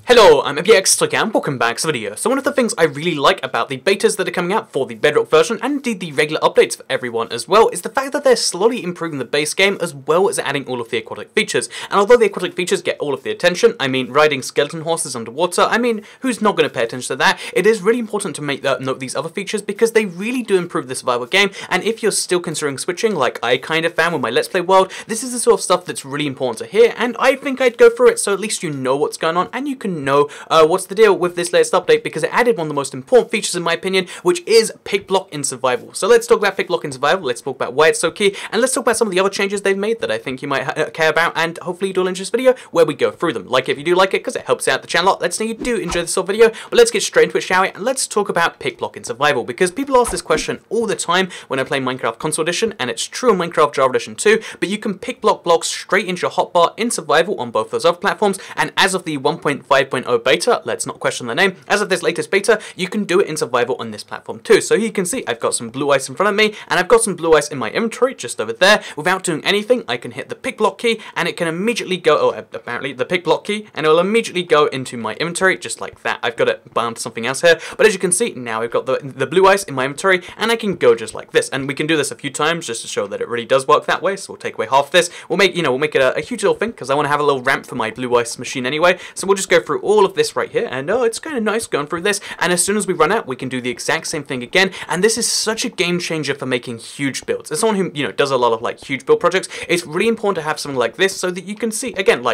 Hello, I'm Aquatic and welcome back to the video. So one of the things I really like about the betas that are coming out for the Bedrock version, and indeed the regular updates for everyone as well, is the fact that they're slowly improving the base game as well as adding all of the aquatic features. And although the aquatic features get all of the attention, I mean riding skeleton horses underwater, I mean who's not going to pay attention to that? It is really important to note these other features because they really do improve the survival game, and if you're still considering switching like I kind of found with my Let's Play world, this is the sort of stuff that's really important to hear, and I think I'd go through it so at least you know what's going on and you can know what's the deal with this latest update, because it added one of the most important features in my opinion, which is pick block in survival. So let's talk about pick block in survival, let's talk about why it's so key, and let's talk about some of the other changes they've made that I think you might care about, and hopefully you'll enjoy this video where we go through them. Like if you do like it, because it helps out the channel a lot. Let's know you do enjoy this sort of video, but let's get straight into it, shall we? And let's talk about pick block in survival, because people ask this question all the time when I play Minecraft Console Edition, and it's true in Minecraft Java Edition too, but you can pick block blocks straight into your hotbar in survival on both those other platforms, and as of the 1.5.0 beta, let's not question the name, as of this latest beta, you can do it in survival on this platform too. So you can see I've got some blue ice in front of me, and I've got some blue ice in my inventory just over there. Without doing anything, I can hit the pick block key, and it can immediately go, apparently the pick block key, and it will immediately go into my inventory just like that. I've got it bound to something else here, but as you can see, now I've got the blue ice in my inventory, and I can go just like this. And we can do this a few times just to show that it really does work that way. So we'll take away half of this. We'll make it a huge little thing, because I want to have a little ramp for my blue ice machine anyway. So we'll just go through all of this right here, and it's kind of nice going through this, and as soon as we run out we can do the exact same thing again. And this is such a game changer for making huge builds. As someone who does a lot of like huge build projects, it's really important to have something like this so that you can see again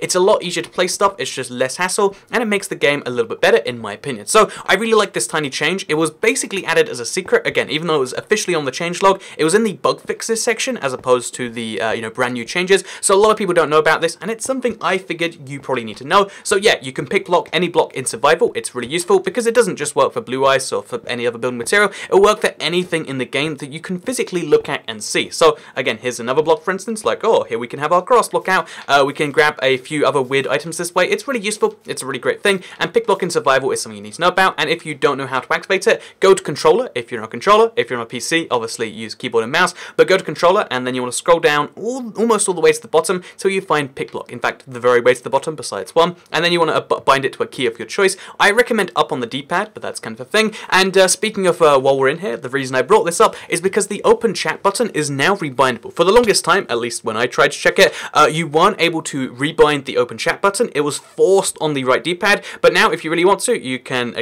it's a lot easier to play stuff, it's just less hassle, and it makes the game a little bit better in my opinion. So I really like this tiny change. It was basically added as a secret, again, even though it was officially on the changelog, it was in the bug fixes section as opposed to the brand new changes, so a lot of people don't know about this, and it's something I figured you probably need to know. So yeah, you can pick block any block in survival. It's really useful because it doesn't just work for blue ice or for any other building material, it'll work for anything in the game that you can physically look at and see. So again, here's another block for instance, like here we can have our grass block out, we can grab a few other weird items this way. It's really useful, it's a really great thing, and pick block in survival is something you need to know about. And if you don't know how to activate it, go to controller if you're on a controller. If you're on a PC, obviously use keyboard and mouse, but go to controller, and then you want to scroll down almost all the way to the bottom till you find pick block. In fact, the very way to the bottom besides one, and then you want to bind it to a key of your choice. I recommend up on the D-pad, but that's kind of a thing. And speaking of while we're in here, the reason I brought this up is because the open chat button is now rebindable. For the longest time, at least when I tried to check it, you weren't able to rebind the open chat button. It was forced on the right D-pad, but now if you really want to, you can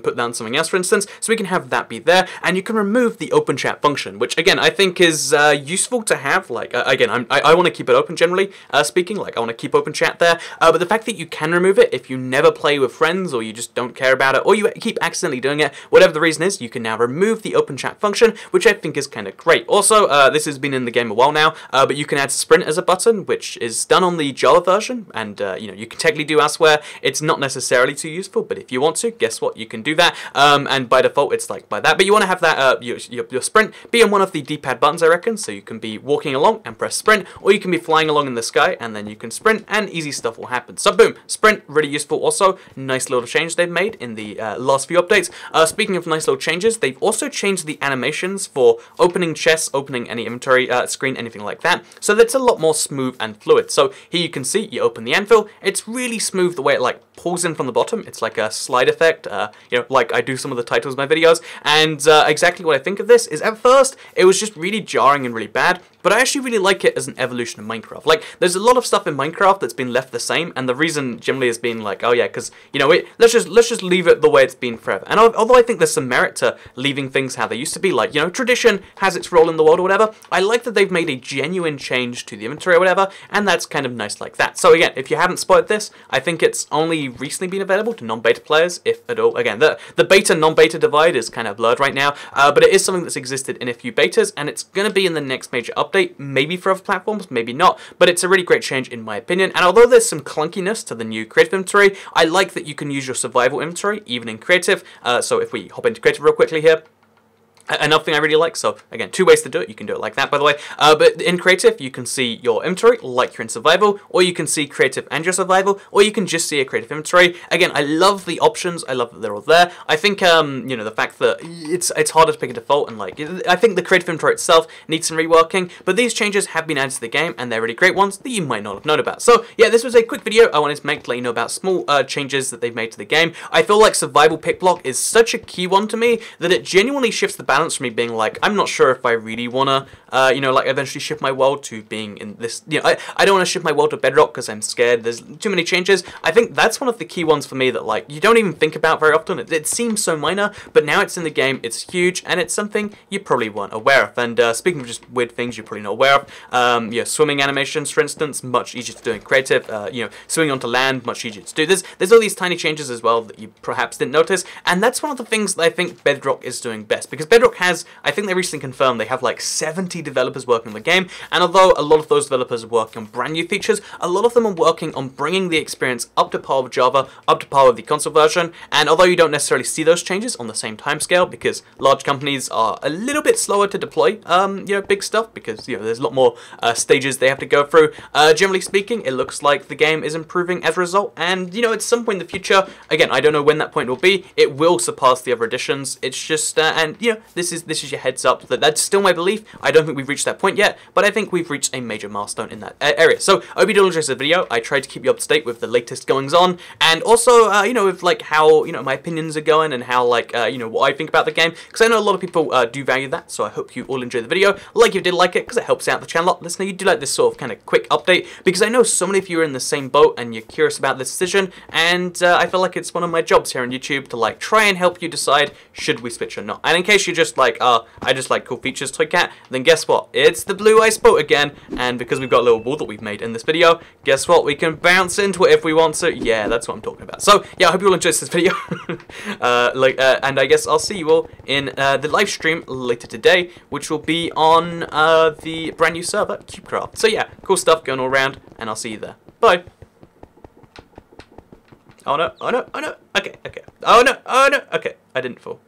put down something else for instance, so we can have that be there, and you can remove the open chat function, which again I think is useful to have. Like again, I want to keep it open generally speaking, like I want to keep open chat there, but the fact that you can remove it if you never play with friends, or you just don't care about it, or you keep accidentally doing it, whatever the reason is, you can now remove the open chat function, which I think is kind of great. Also, this has been in the game a while now, but you can add sprint as a button, which is done on the Java version, and you can technically do elsewhere. It's not necessarily too useful, but if you want to, guess what, you can do that, and by default it's like by that, but you want to have that your sprint be on one of the D-pad buttons, I reckon, so you can be walking along and press sprint, or you can be flying along in the sky and then you can sprint, and easy stuff will happen. So boom, sprint, really useful. Also, nice little change they've made in the last few updates. Speaking of nice little changes, they've also changed the animations for opening chests, opening any inventory screen, anything like that, so that's a lot more smooth and fluid. So here you can see, you open the anvil, it's really smooth the way it like pulls in from the bottom. It's like a slide effect, like I do some of the titles of my videos, and exactly what I think of this is at first it was just really jarring and really bad, but I actually really like it as an evolution of Minecraft. Like, there's a lot of stuff in Minecraft that's been left the same, and the reason generally has been like, oh yeah, because let's just leave it the way it's been forever. And although I think there's some merit to leaving things how they used to be, like tradition has its role in the world or whatever, I like that they've made a genuine change to the inventory or whatever, and that's kind of nice like that. So again, if you haven't spotted this, I think it's only recently been available to non-beta players, if at all. Again, the beta non-beta divide is kind of blurred right now, but it is something that's existed in a few betas, and it's going to be in the next major update, maybe for other platforms, maybe not, but it's a really great change in my opinion. And although there's some clunkiness to the new creative inventory, I like that you can use your survival inventory even in creative. So if we hop into creative real quickly here, another thing I really like. So again, 2 ways to do it. You can do it like that, by the way. But in creative, you can see your inventory like you're in survival, or you can see creative and your survival, or you can just see a creative inventory. Again, I love the options. I love that they're all there. I think you know, the fact that it's harder to pick a default, and like I think the creative inventory itself needs some reworking. But these changes have been added to the game, and they're really great ones that you might not have known about. So yeah, this was a quick video I wanted to make to let you know about small changes that they've made to the game. I feel like survival pick block is such a key one to me that it genuinely shifts the balance for me, being like, I'm not sure if I really wanna, you know, like eventually shift my world to being in this, you know, I don't want to shift my world to Bedrock because I'm scared there's too many changes. I think that's one of the key ones for me that like you don't even think about very often. It seems so minor, but now it's in the game, it's huge, and it's something you probably weren't aware of. And speaking of just weird things you're probably not aware of, you know, swimming animations, for instance, much easier to do in creative. You know, swimming onto land, much easier to do. There's all these tiny changes as well that you perhaps didn't notice, and that's one of the things that I think Bedrock is doing best, because Bedrock has, I think they recently confirmed they have like 70 developers working on the game, and although a lot of those developers are working on brand new features, a lot of them are working on bringing the experience up to par with Java, up to par with the console version. And although you don't necessarily see those changes on the same timescale, because large companies are a little bit slower to deploy, you know, big stuff, because, you know, there's a lot more stages they have to go through. Generally speaking, it looks like the game is improving as a result, and, you know, at some point in the future, again, I don't know when that point will be, it will surpass the other editions. It's just, and, you know, this is your heads up that that's still my belief. I don't think we've reached that point yet, but I think we've reached a major milestone in that area. So, I hope you did enjoy this video. I tried to keep you up to date with the latest goings on, and also, you know, with like how, you know, my opinions are going, and how, like, you know, what I think about the game, because I know a lot of people do value that. So I hope you all enjoyed the video. Like if you did like it, because it helps out the channel a lot. Let us know you do like this sort of kind of quick update, because I know so many of you are in the same boat and you're curious about this decision, and I feel like it's one of my jobs here on YouTube to like try and help you decide should we switch or not. And in case you're just like, I just like cool features, Toy Cat, then guess what? It's the blue ice boat again, and because we've got a little wall that we've made in this video, guess what? We can bounce into it if we want to. Yeah, that's what I'm talking about. So yeah, I hope you all enjoyed this video, and I guess I'll see you all in the live stream later today, which will be on the brand new server, CubeCraft. So yeah, cool stuff going all around, and I'll see you there. Bye. Oh no, oh no, oh no, okay, okay. Oh no, okay, I didn't fall.